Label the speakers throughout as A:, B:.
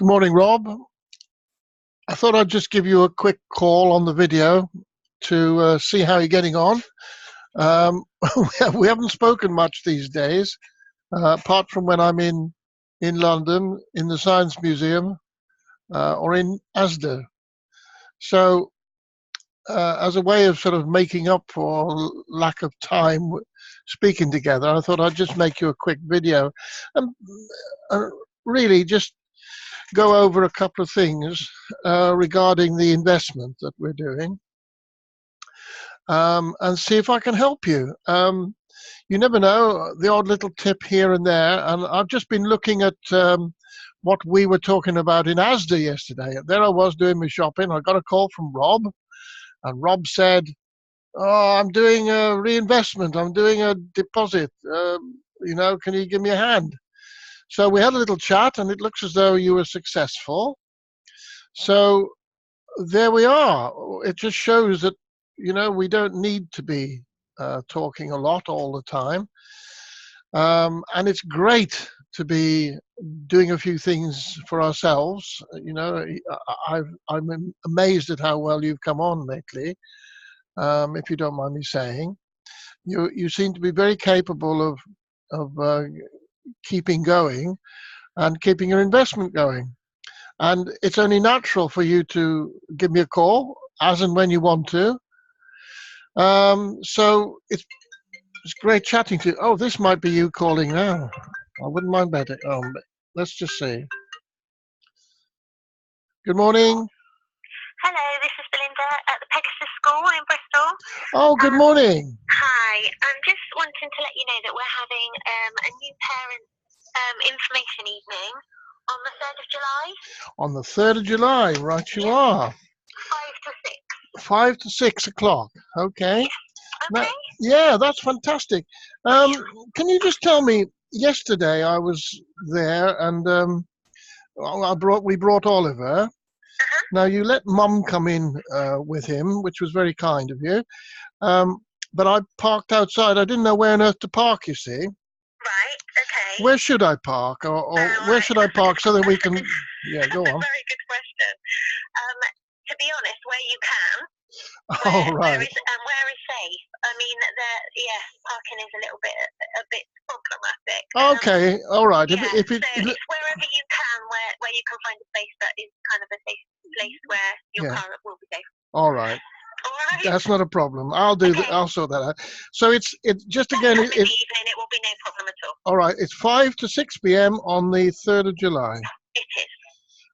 A: Good morning, Rob. I thought I'd just give you a quick call on the video to see how you're getting on. Um, we haven't spoken much these days, apart from when I'm in London, in the Science Museum, or in Asda. So, as a way of sort of making up for lack of time speaking together, I thought I'd just make you a quick video and really just go over a couple of things regarding the investment that we're doing, and see if I can help you. You never know, the odd little tip here and there. And I've just been looking at what we were talking about in Asda yesterday. There I was doing my shopping. I got a call from Rob, and Rob said, "Oh, I'm doing a reinvestment. I'm doing a deposit. Can you give me a hand?" So we had a little chat, and it looks as though you were successful. So there we are. It just shows that, we don't need to be talking a lot all the time. And it's great to be doing a few things for ourselves. I'm amazed at how well you've come on lately, if you don't mind me saying. You seem to be very capable of keeping going and keeping your investment going. And it's only natural for you to give me a call as and when you want to. So it's great chatting to you. Oh, this might be you calling now. I wouldn't mind betting. Let's just see. Good morning.
B: Hello, this is Belinda at the Pegasus School in Bristol.
A: Oh, good morning.
B: Hi, I'm just wanting to let you know that we're having a new parent information evening on the 3rd of July.
A: On the 3rd of July, right you are.
B: 5 to 6.
A: 5 to 6 o'clock, okay.
B: Okay.
A: Yeah, that's fantastic. Can you just tell me, yesterday I was there and we brought Oliver. Now, you let Mum come in with him, which was very kind of you. But I parked outside. I didn't know where on earth to park, you see.
B: Right, okay.
A: Where should I park? Or where should I park so that we can... Yeah, go on.
B: Very good question. To be honest, where you can.
A: Right.
B: Where is safe? I mean, parking is a bit problematic.
A: Okay, all right.
B: Yeah, it's wherever you can, where you can find a space that is kind of a safe place where your car will be safe.
A: All right.
B: All right.
A: That's not a problem. I'll do that. I'll sort that out. So it's just again.
B: In the evening, it will be no problem at all.
A: All right. It's 5 to 6 p.m. on the 3rd of July.
B: It is.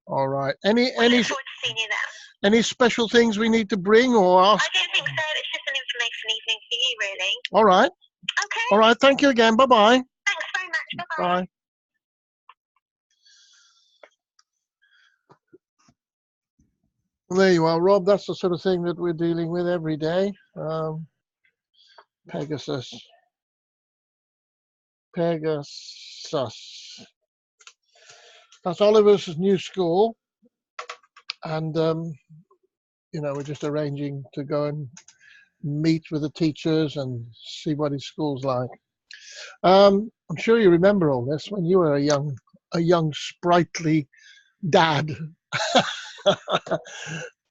A: All right.
B: Look forward to seeing you there.
A: Any special things we need to bring or ask?
B: I don't think so. It's just an information evening for you, really.
A: All right.
B: Okay.
A: All right. Thank you again. Bye-bye.
B: Thanks very much. Bye-bye.
A: Bye. There you are, Rob. That's the sort of thing that we're dealing with every day. Pegasus. That's Oliver's new school. And, we're just arranging to go and meet with the teachers and see what his school's like. I'm sure you remember all this when you were a young sprightly dad.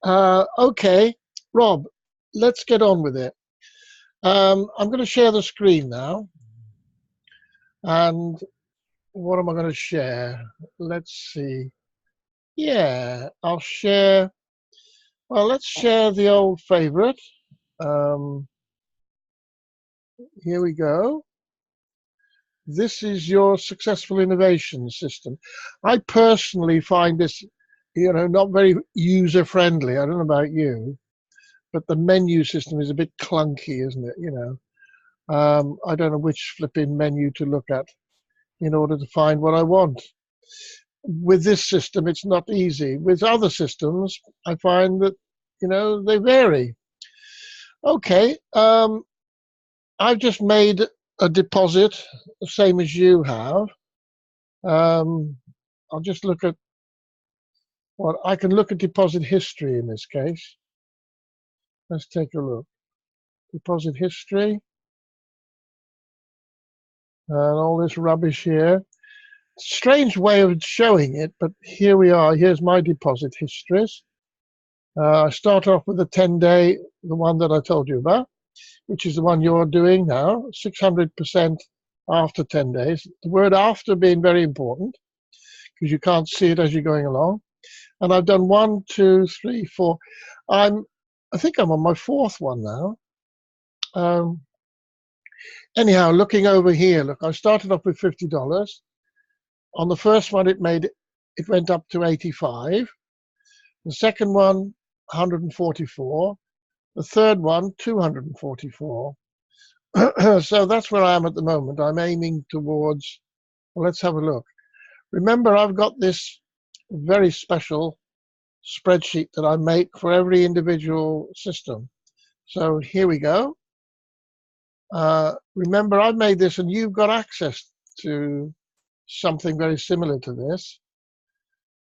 A: Okay, Rob, let's get on with it. I'm going to share the screen now. And what am I going to share? Let's see. Yeah, I'll share. Well, let's share the old favorite. Here we go. This is your successful innovation system. I personally find this, not very user-friendly. I don't know about you, but the menu system is a bit clunky, isn't it? I don't know which flipping menu to look at in order to find what I want. With this system, it's not easy. With other systems, I find that, they vary. Okay, I've just made a deposit, the same as you have. I'll just look at I can look at deposit history in this case. Let's take a look. Deposit history. And all this rubbish here. strange way of showing it, but here we are. Here's my deposit histories. I start off with the 10-day, the one that I told you about, which is the one you're doing now, 600% after 10 days. The word after being very important because you can't see it as you're going along. And I've done 1, 2, 3, 4. I think I'm on my 4th one now. Anyhow, looking over here, look, I started off with $50. On the first one, it went up to 85. The second one, 144. The third one, 244. So that's where I am at the moment. I'm aiming towards, well, let's have a look. Remember, I've got this very special spreadsheet that I make for every individual system. So here we go. Remember, I've made this and you've got access to something very similar to this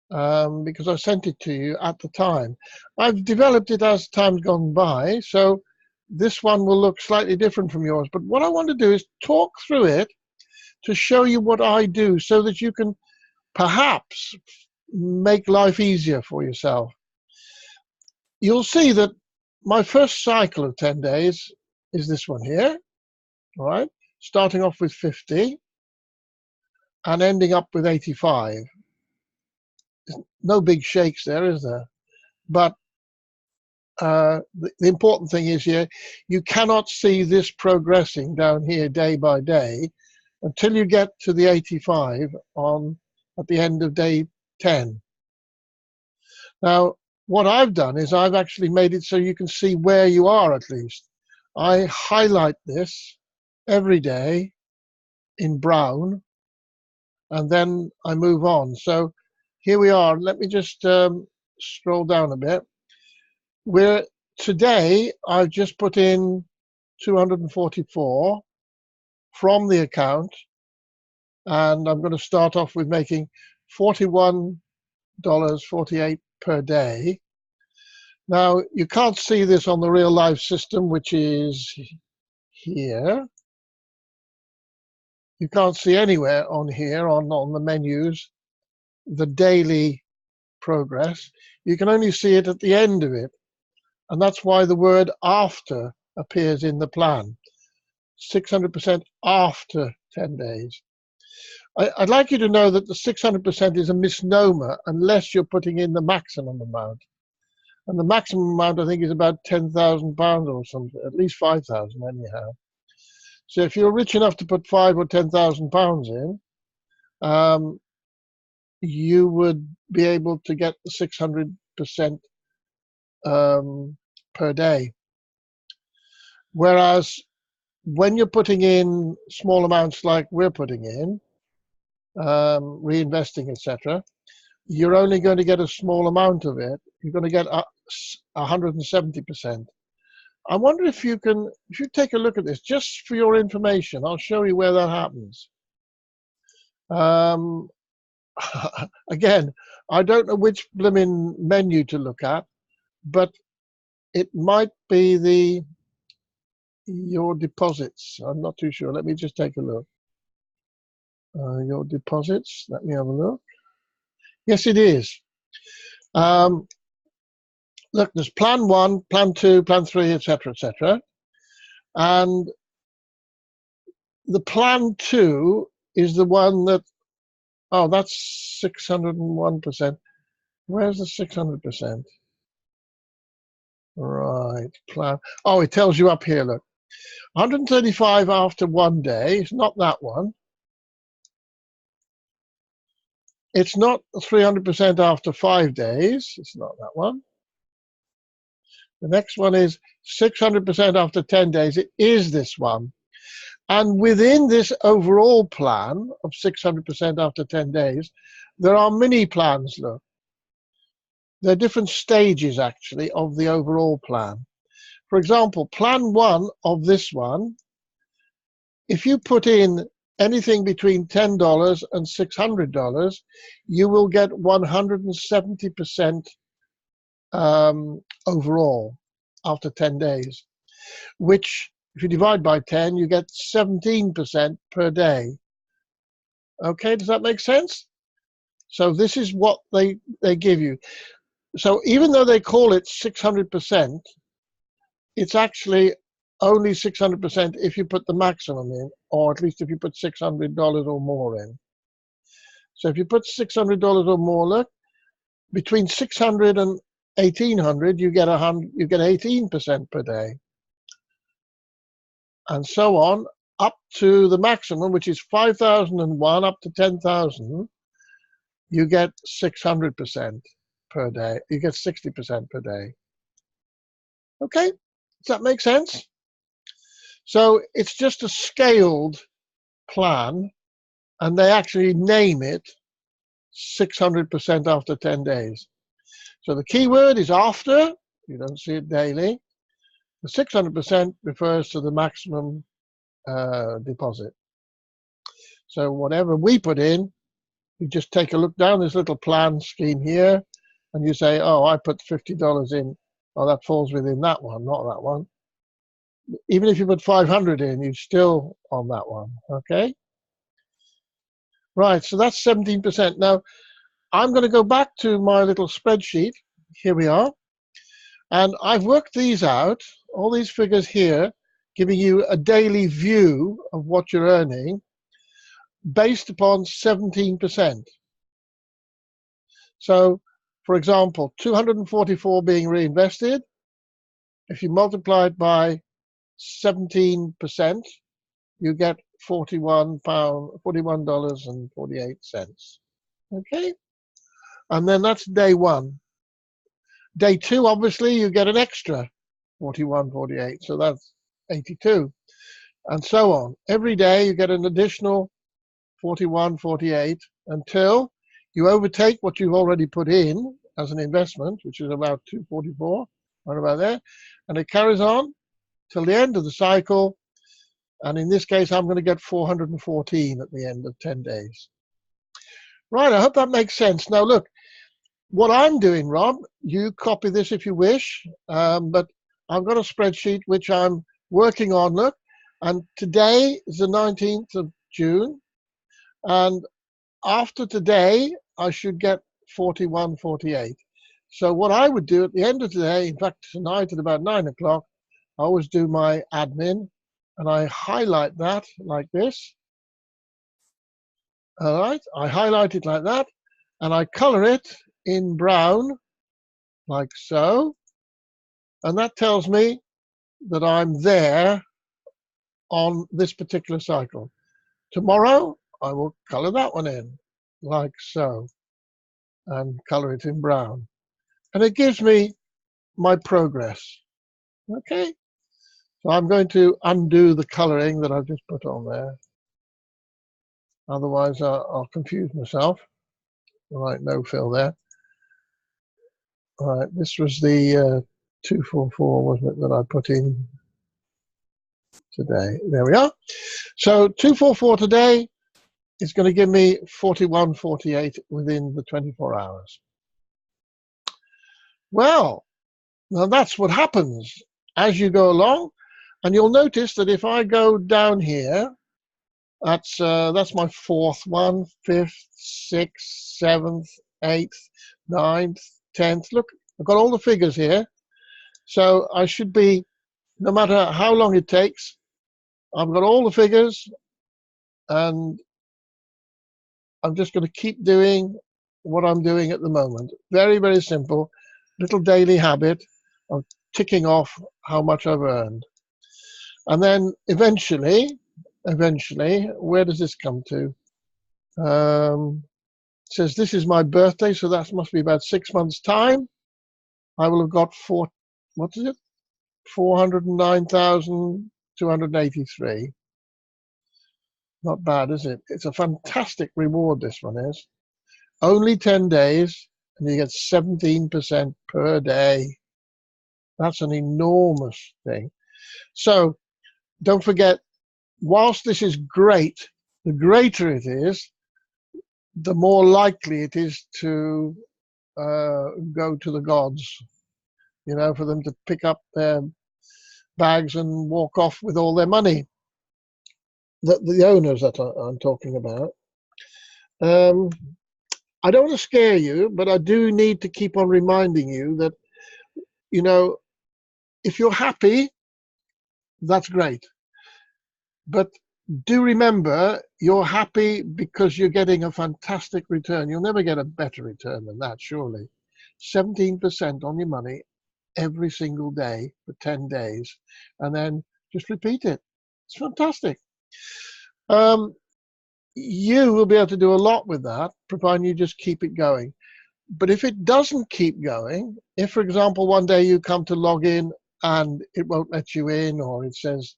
A: because I sent it to you at the time. I've developed it as time's gone by, so this one will look slightly different from yours. But what I want to do is talk through it to show you what I do so that you can perhaps make life easier for yourself. You'll see that my first cycle of 10 days is this one here, all right? Starting off with 50 and ending up with 85. No big shakes there, is there? But the important thing is here, you cannot see this progressing down here day by day until you get to the 85 at the end of day 10. Now, what I've done is I've actually made it so you can see where you are at least. I highlight this every day in brown, and then I move on. So here we are. Let me just scroll down a bit. Today, I've just put in 244 from the account, and I'm going to start off with making $41.48 per day. Now, you can't see this on the real life system, which is here. You can't see anywhere on here, on the menus, the daily progress. You can only see it at the end of it. And that's why the word after appears in the plan. 600% after 10 days. I'd like you to know that the 600% is a misnomer unless you're putting in the maximum amount. And the maximum amount, I think, is about £10,000 or something, at least 5,000 anyhow. So if you're rich enough to put £5,000 or £10,000 in, you would be able to get the 600% per day. Whereas when you're putting in small amounts like we're putting in, reinvesting, etc., you're only going to get a small amount of it. You're going to get 170%. I wonder if you take a look at this, just for your information. I'll show you where that happens. Again, I don't know which blimmin' menu to look at, but it might be your deposits. I'm not too sure. Let me just take a look. Your deposits. Let me have a look. Yes, it is. Look, there's plan 1, plan 2, plan 3, etc., etc. And the plan 2 is the one that, oh, that's 601%. Where's the 600%? Right, plan. Oh, it tells you up here, look. 135 after 1 day. It's not that one. It's not 300% after 5 days. It's not that one. The next one is 600% after 10 days. It is this one. And within this overall plan of 600% after 10 days, there are mini plans, look. There are different stages, actually, of the overall plan. For example, plan 1 of this one, if you put in anything between $10 and $600, you will get 170% overall after 10 days, which if you divide by 10, you get 17% per day. Okay, does that make sense? So this is what they give you. So even though they call it 600%, it's actually only 600% if you put the maximum in, or at least if you put $600 or more in. So if you put $600 or more, look, between 600 and 1800, you get 18% per day, and so on up to the maximum, which is 5,001 up to 10,000. You get 600% per day. You get 60% per day. Okay, does that make sense? So it's just a scaled plan, and they actually name it 600% after 10 days. So the key word is after. You don't see it daily. The 600% refers to the maximum deposit. So whatever we put in, you just take a look down this little plan scheme here, and you say, oh, I put $50 in. Oh, that falls within that one, not that one. Even if you put 500 in, you're still on that one, okay? Right, so that's 17%. Now, I'm going to go back to my little spreadsheet. Here we are. And I've worked these out, all these figures here, giving you a daily view of what you're earning based upon 17%. So, for example, 244 being reinvested, if you multiply it by 17%, you get $41.48. Okay? And then that's day one. Day two, obviously, you get an extra 41.48, so that's 82, and so on. Every day you get an additional 41.48 until you overtake what you've already put in as an investment, which is about 244, right about there, and it carries on till the end of the cycle. And in this case, I'm going to get 414 at the end of 10 days. Right, I hope that makes sense. Now, look, what I'm doing, Rob, you copy this if you wish, but I've got a spreadsheet which I'm working on, look, and today is the 19th of June, and after today, I should get 41.48. So what I would do at the end of today, in fact, tonight at about 9 o'clock, I always do my admin, and I highlight that like this. All right, I highlight it like that, and I color it in brown, like so, and that tells me that I'm there on this particular cycle. Tomorrow, I will color that one in, like so, and color it in brown. And it gives me my progress. Okay, so I'm going to undo the coloring that I've just put on there. Otherwise, I'll confuse myself. All right, no fill there. All right, this was the 244, wasn't it, that I put in today. There we are. So 244 today is going to give me 41.48 within the 24 hours. Well, now that's what happens as you go along, and you'll notice that if I go down here, that's my fourth one, fifth, sixth, seventh, eighth, ninth, 10th. Look, I've got all the figures here, so I should be, no matter how long it takes, I've got all the figures, and I'm just going to keep doing what I'm doing at the moment. Very, very simple, little daily habit of ticking off how much I've earned. And then eventually, where does this come to? It says this is my birthday, so that must be about 6 months' time. I will have got 409,283. Not bad, is it? It's a fantastic reward, this one is. Only 10 days, and you get 17% per day. That's an enormous thing. So don't forget, whilst this is great, the greater it is, the more likely it is to go to the gods, you know, for them to pick up their bags and walk off with all their money. The owners that I'm talking about. Um, I don't want to scare you, but I do need to keep on reminding you that, you know, if you're happy, that's great. But do remember, you're happy because you're getting a fantastic return. You'll never get a better return than that, surely. 17% on your money every single day for 10 days, and then just repeat it. It's fantastic. Um, you will be able to do a lot with that, providing you just keep it going. But if it doesn't keep going, if, for example, one day you come to log in and it won't let you in, or it says,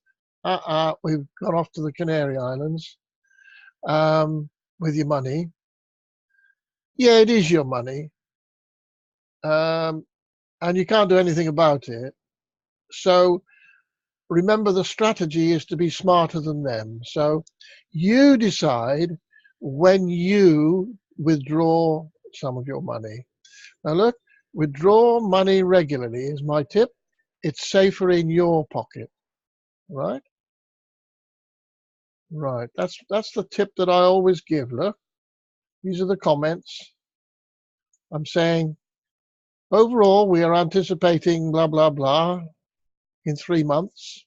A: we've gone off to the Canary Islands with your money. Yeah, it is your money. And you can't do anything about it. So remember, the strategy is to be smarter than them. So you decide when you withdraw some of your money. Now look, withdraw money regularly is my tip. It's safer in your pocket, right? Right. That's the tip that I always give. Look, these are the comments. I'm saying overall we are anticipating blah blah blah in 3 months.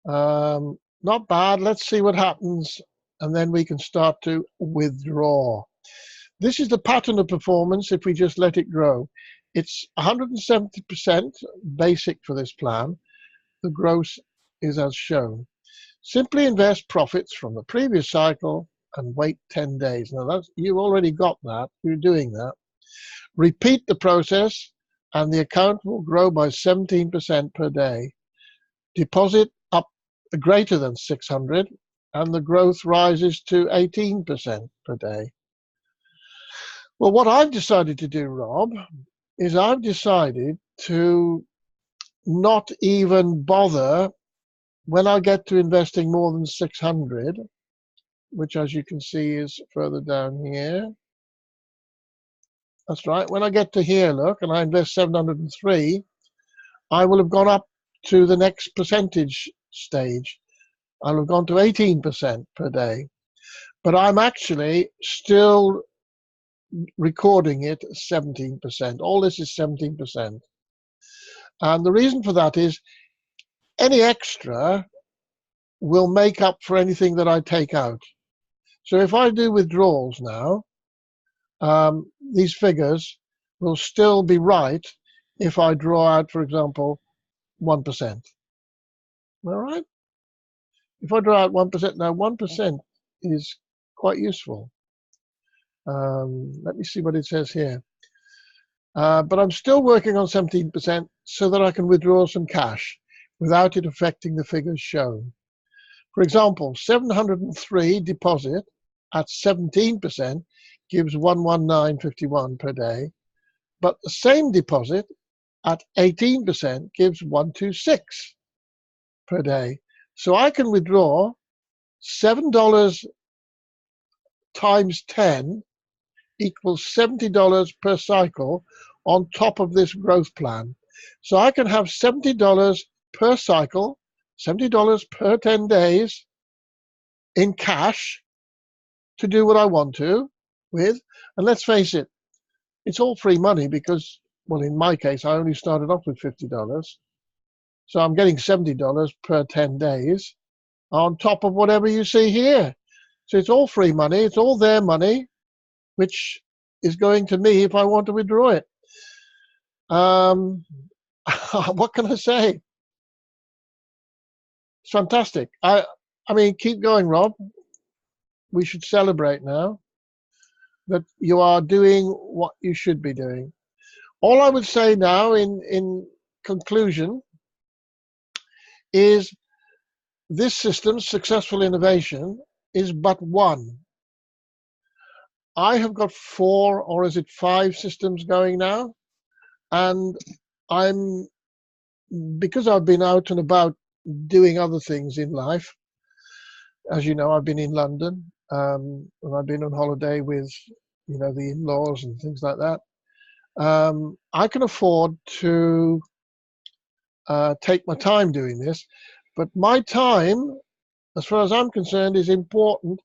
A: Not bad. Let's see what happens, and then we can start to withdraw. This is the pattern of performance if we just let it grow. It's 170% basic for this plan. The gross is as shown. Simply invest profits from the previous cycle and wait 10 days. Now, you've already got that. You're doing that. Repeat the process, and the account will grow by 17% per day. Deposit up greater than 600, and the growth rises to 18% per day. Well, what I've decided to do, Rob, is I've decided to not even bother when I get to investing more than 600, which as you can see is further down here. That's right. When I get to here, look, and I invest 703, I will have gone up to the next percentage stage. I'll have gone to 18% per day. But I'm actually still recording it 17%. All this is 17%. And the reason for that is any extra will make up for anything that I take out. So if I do withdrawals now, these figures will still be right if I draw out, for example, 1%. All right? If I draw out 1%, now 1% is quite useful. Let me see what it says here. But I'm still working on 17% so that I can withdraw some cash without it affecting the figures shown. For example, 703 deposit at 17% gives 119.51 per day, but the same deposit at 18% gives 126 per day. So I can withdraw $7 times 10 equals $70 per cycle on top of this growth plan. So I can have $70 per cycle, $70 per 10 days in cash to do what I want to with. And let's face it, it's all free money because, well, in my case, I only started off with $50. So I'm getting $70 per 10 days on top of whatever you see here. So it's all free money. It's all their money, which is going to me if I want to withdraw it. What can I say? It's fantastic. I mean, keep going, Rob. We should celebrate now that you are doing what you should be doing. All I would say now in conclusion is this system's successful innovation is but one. I have got 4, or is it 5 systems going now? And because I've been out and about doing other things in life, as you know, I've been in London, and I've been on holiday with, the in-laws and things like that. I can afford to take my time doing this, but my time, as far as I'm concerned, is important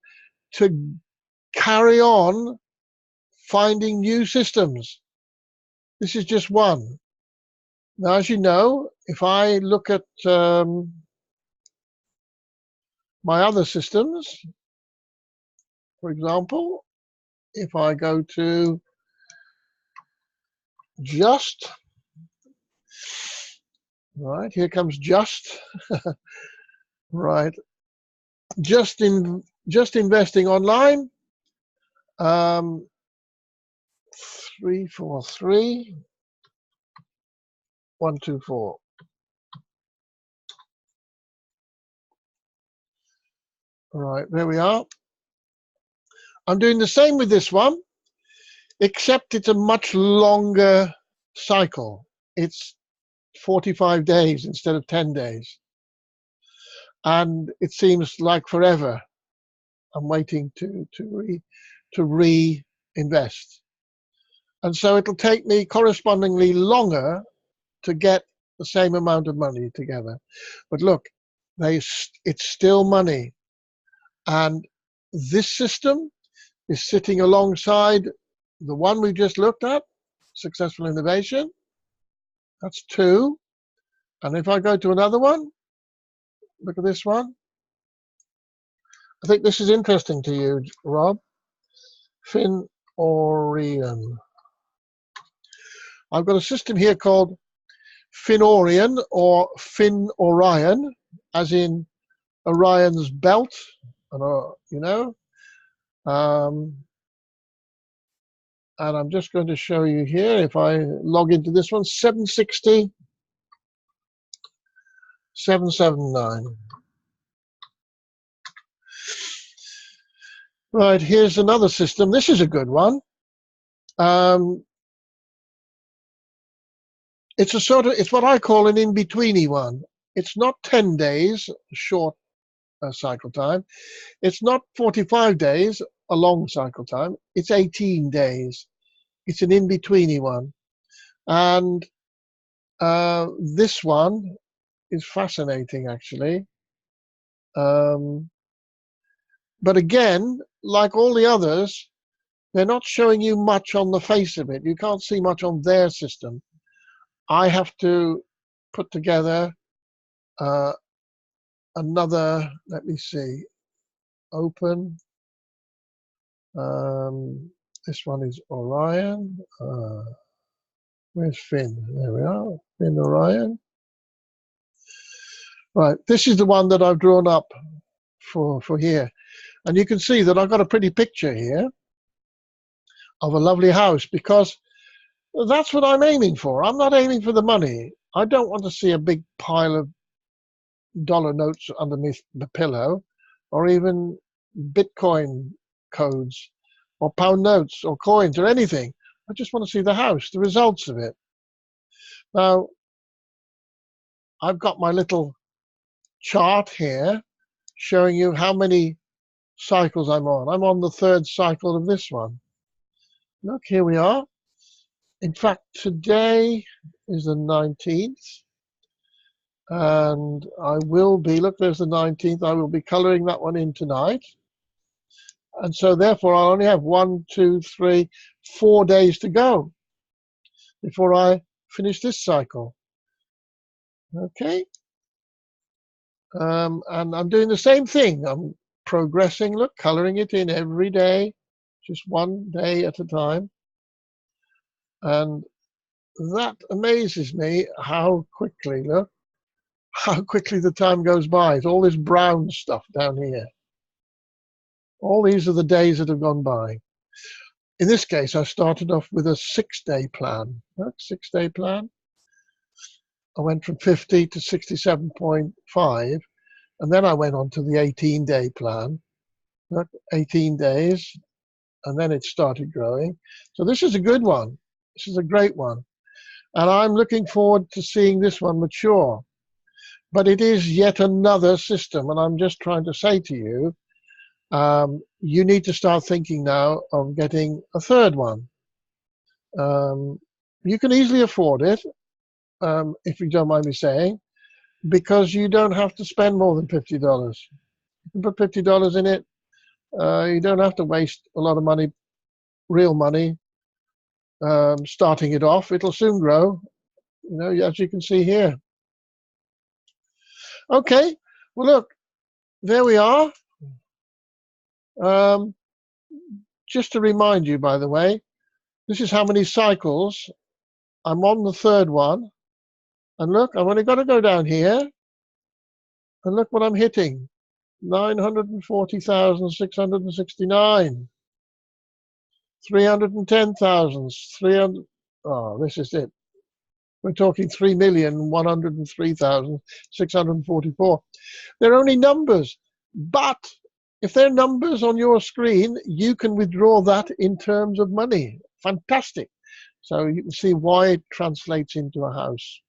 A: to carry on finding new systems. This is just one. Now, as you know, if I look at my other systems, for example, if I go to Just, right, here comes Just, right, just investing online, 343 124. All right, there we are. I'm doing the same with this one, except it's a much longer cycle. It's 45 days instead of 10 days. And it seems like forever I'm waiting to reinvest. And so it'll take me correspondingly longer to get the same amount of money together. But look, it's still money. And this system is sitting alongside the one we just looked at, successful innovation. That's 2. And if I go to another one, look at this one. I think this is interesting to you, Rob. Finorian. I've got a system here called Finorian or Finorion, as in Orion's belt, you know. And I'm just going to show you here, if I log into this one, 760 779. Right, here's another system. This is a good one. It's what I call an in-betweeny one. It's not 10 days, short cycle time. It's not 45 days, a long cycle time. It's 18 days. It's an in-betweeny one. And this one is fascinating, actually. But again, like all the others, they're not showing you much on the face of it. You can't see much on their system. I have to put together another, let me see, open. This one is Orion. Where's Finn? There we are, Finn Orion. Right, this is the one that I've drawn up for here. And you can see that I've got a pretty picture here of a lovely house, because that's what I'm aiming for. I'm not aiming for the money. I don't want to see a big pile of dollar notes underneath the pillow, or even Bitcoin codes, or pound notes, or coins, or anything. I just want to see the house, the results of it. Now, I've got my little chart here showing you how many cycles I'm on. I'm on the 3rd cycle of this one. Look, here we are. In fact, today is the 19th. And I will be, look, there's the 19th. I will be coloring that one in tonight. And so therefore, I only have 1, 2, 3, 4 days to go before I finish this cycle. Okay. And I'm doing the same thing. I'm progressing, look, coloring it in every day, just 1 day at a time. And that amazes me how quickly, look, how quickly the time goes by. It's all this brown stuff down here. All these are the days that have gone by. In this case, I started off with a 6-day plan. Look, 6-day plan. I went from 50 to 67.5, and then I went on to the 18-day plan. Look, 18 days, and then it started growing. So this is a good one. This is a great one. And I'm looking forward to seeing this one mature. But it is yet another system, and I'm just trying to say to you, you need to start thinking now of getting a 3rd one. You can easily afford it, if you don't mind me saying, because you don't have to spend more than $50. You can put $50 in it, You don't have to waste a lot of money, real money, starting it off. It'll soon grow, as you can see here. Okay, well, look, there we are. Just to remind you, by the way, this is how many cycles. I'm on the third one. And look, I've only got to go down here. And look what I'm hitting. 940,669. 310,000. 300. Oh, this is it. We're talking 3,103,644. They're only numbers. But if they're numbers on your screen, you can withdraw that in terms of money. Fantastic. So you can see why it translates into a house.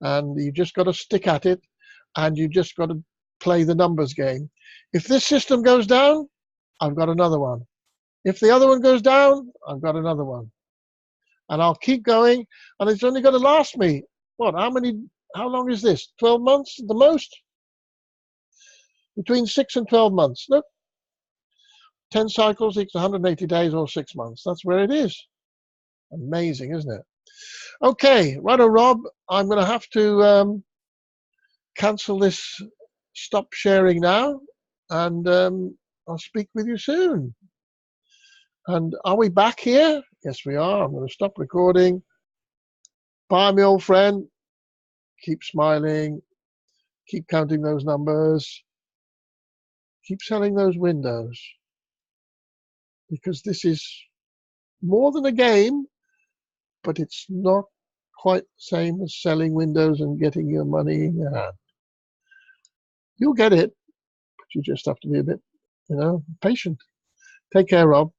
A: And you just got to stick at it, and you just got to play the numbers game. If this system goes down, I've got another one. If the other one goes down, I've got another one. And I'll keep going, and it's only going to last me, what, how long is this? 12 months at the most? Between 6 and 12 months. Look, 10 cycles equals 180 days or 6 months. That's where it is. Amazing, isn't it? Okay, righto, Rob, I'm going to have to cancel this, stop sharing now, and I'll speak with you soon. And are we back here? Yes, we are. I'm going to stop recording. Bye, my old friend. Keep smiling. Keep counting those numbers. Keep selling those windows. Because this is more than a game, but it's not quite the same as selling windows and getting your money in your hand. You'll get it, but you just have to be a bit, patient. Take care, Rob.